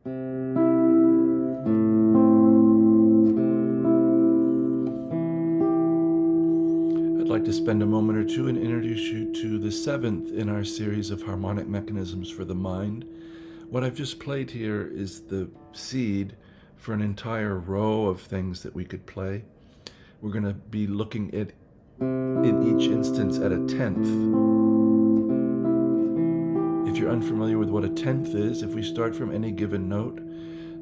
I'd like to spend a moment or two and introduce you to the seventh in our series of harmonic mechanisms for the mind. What I've just played here is the seed for an entire row of things that we could play. We're going to be looking at, in each instance, at a tenth. If you're unfamiliar with what a tenth is, if we start from any given note,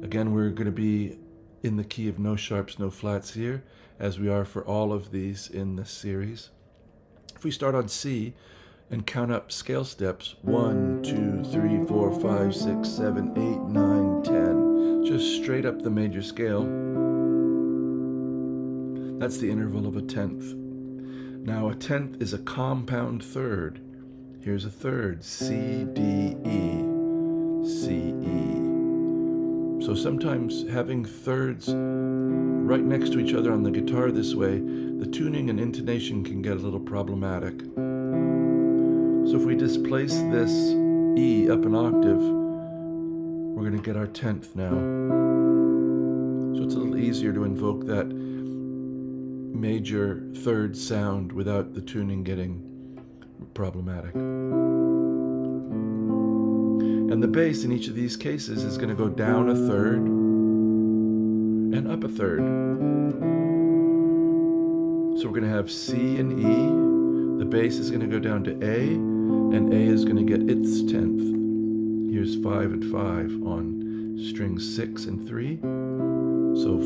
again, we're going to be in the key of no sharps, no flats here, as we are for all of these in this series. If we start on C and count up scale steps, 1, 2, 3, 4, 5, 6, 7, 8, 9, 10, just straight up the major scale, that's the interval of a tenth. Now a tenth is a compound third. Here's a third, C, D, E, C, E. So sometimes having thirds right next to each other on the guitar this way, the tuning and intonation can get a little problematic. So if we displace this E up an octave, we're going to get our tenth now. So it's a little easier to invoke that major third sound without the tuning getting problematic. And the bass in each of these cases is going to go down a third and up a third. So we're going to have C and E. The bass is going to go down to A, and A is going to get its tenth. Here's 5 and 5 on strings 6 and 3. So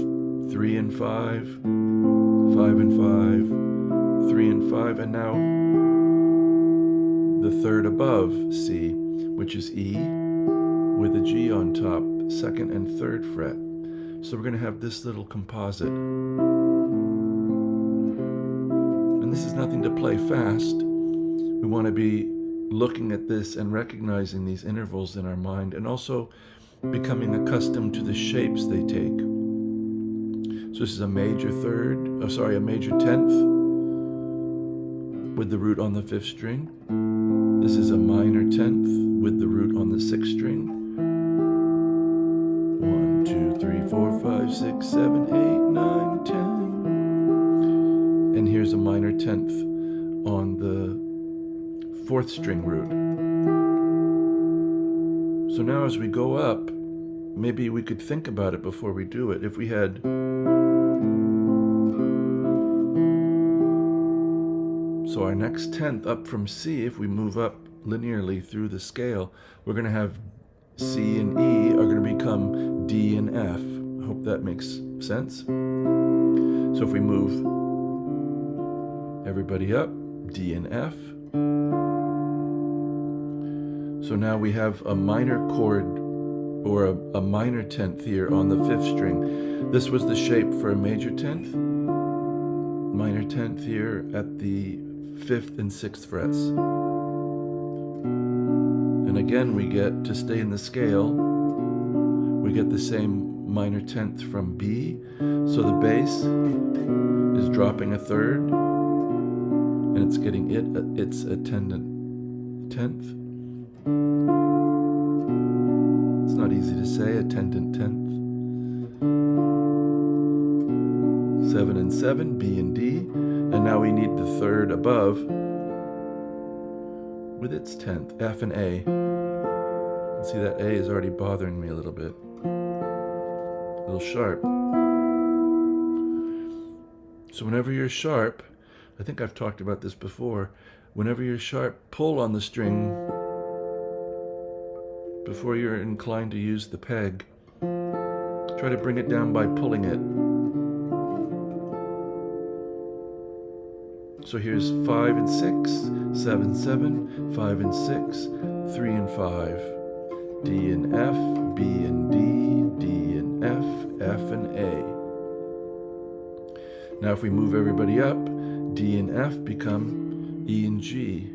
3 and 5, 5 and 5, 3 and 5, and now the third above C, which is E, with a G on top, second and third fret. So we're going to have this little composite. And this is nothing to play fast. We want to be looking at this and recognizing these intervals in our mind, and also becoming accustomed to the shapes they take. So this is a major third, a major tenth with the root on the 5th string. This is a minor tenth with the root on the 6th string. 1, 2, 3, 4, 5, 6, 7, 8, 9, 10. And here's a minor tenth on the 4th string root. So now as we go up, maybe we could think about it before we do it. If we had so our next tenth up from C, if we move up linearly through the scale, we're going to have C and E are going to become D and F. I hope that makes sense. So if we move everybody up, D and F. So now we have a minor chord, or a minor tenth here on the 5th string. This was the shape for a major tenth. Minor tenth here at the 5th and 6th frets. And again, we get, to stay in the scale, we get the same minor tenth from B. So the bass is dropping a third, and it's getting its attendant tenth. It's not easy to say, attendant tenth. 7 and 7, B and D. And now we need the third above with its tenth, F and A. See, that A is already bothering me a little bit. A little sharp. So whenever you're sharp, I think I've talked about this before, whenever you're sharp, pull on the string before you're inclined to use the peg. Try to bring it down by pulling it. So here's 5 and 6, 7, 7, 5 and 6, 3 and 5, D and F, B and D, D and F, F and A. Now if we move everybody up, D and F become E and G.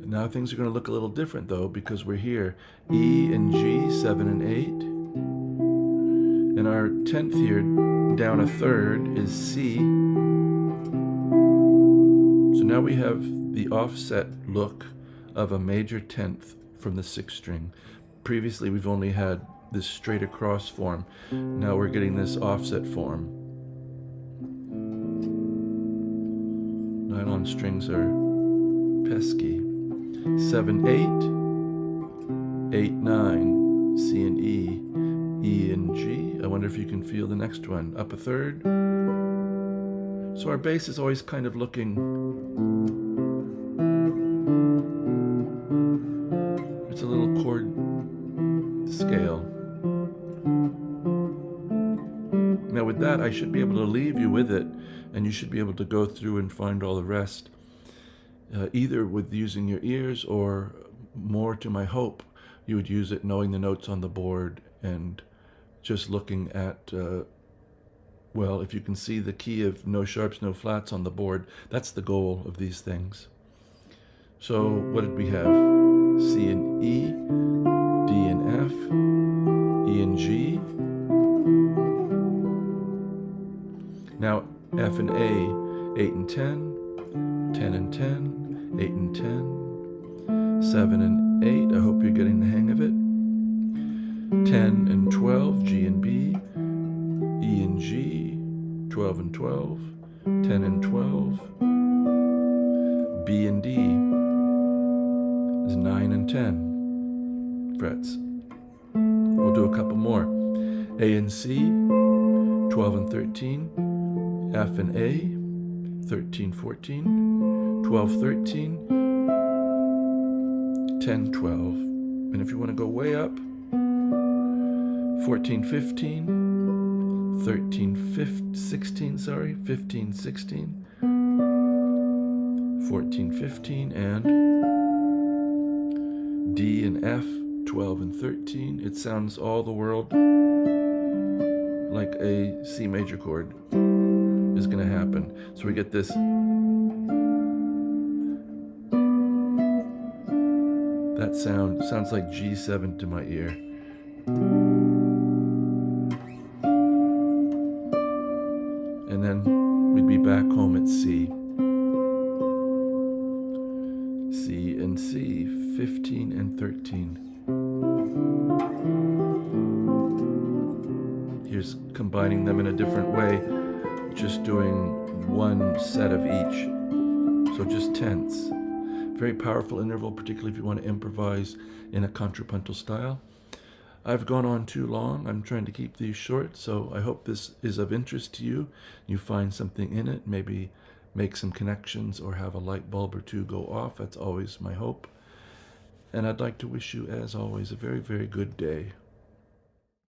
Now things are going to look a little different though, because we're here, E and G, 7 and 8. And our 10th here, down a third, is C. So now we have the offset look of a major tenth from the 6th string. Previously we've only had this straight across form. Now we're getting this offset form. Nylon strings are pesky. 7, 8, 8, 9, C and E, E and G. I wonder if you can feel the next one. Up a third. So our bass is always kind of looking, it's a little chord scale. Now with that, I should be able to leave you with it, and you should be able to go through and find all the rest, either with using your ears, or more to my hope, you would use it knowing the notes on the board and just looking at, well, if you can see the key of no sharps, no flats on the board, that's the goal of these things. So what did we have? C and E, D and F, E and G. Now F and A, 8 and 10, 10 and 10, 8 and 10, 7 and 8, I hope you're getting the hang of it, 10 and 12, G and B, E and G, 12 and 12, 10 and 12, B and D is 9 and 10 frets. We'll do a couple more. A and C, 12 and 13, F and A, 13, 14, 12, 13, 10, 12. And if you want to go way up, 14, 15, 13, 15, 16, sorry, 15, 16, 14, 15, and D and F, 12 and 13. It sounds all the world like a C major chord is going to happen. So we get this, that sounds like G7 to my ear. And then we'd be back home at C. C and C, 15 and 13. Here's combining them in a different way, just doing one set of each. So just tenths. Very powerful interval, particularly if you want to improvise in a contrapuntal style. I've gone on too long. I'm trying to keep these short, so I hope this is of interest to you. You find something in it, maybe make some connections or have a light bulb or two go off. That's always my hope. And I'd like to wish you, as always, a very, very good day.